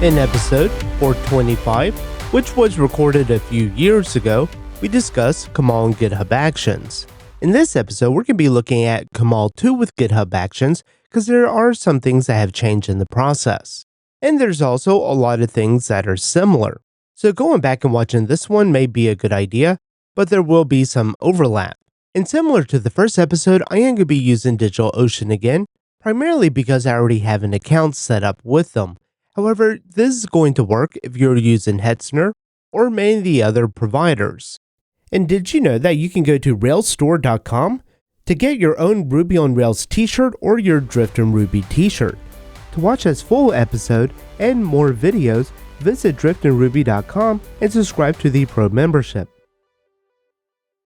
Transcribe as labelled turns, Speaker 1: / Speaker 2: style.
Speaker 1: In episode 425, which was recorded a few years ago, we discussed Kamal and Github Actions. In this episode, we're going to be looking at Kamal 2 with Github Actions because there are some things that have changed in the process. And there's also a lot of things that are similar. So going back and watching this one may be a good idea, but there will be some overlap. And similar to the first episode, I am going to be using DigitalOcean again, primarily because I already have an account set up with them. However, this is going to work if you're using Hetzner or many of the other providers. And did you know that you can go to railsstore.com to get your own Ruby on Rails t-shirt or your Drift and Ruby t-shirt? To watch this full episode and more videos, visit driftandruby.com and subscribe to the Pro membership.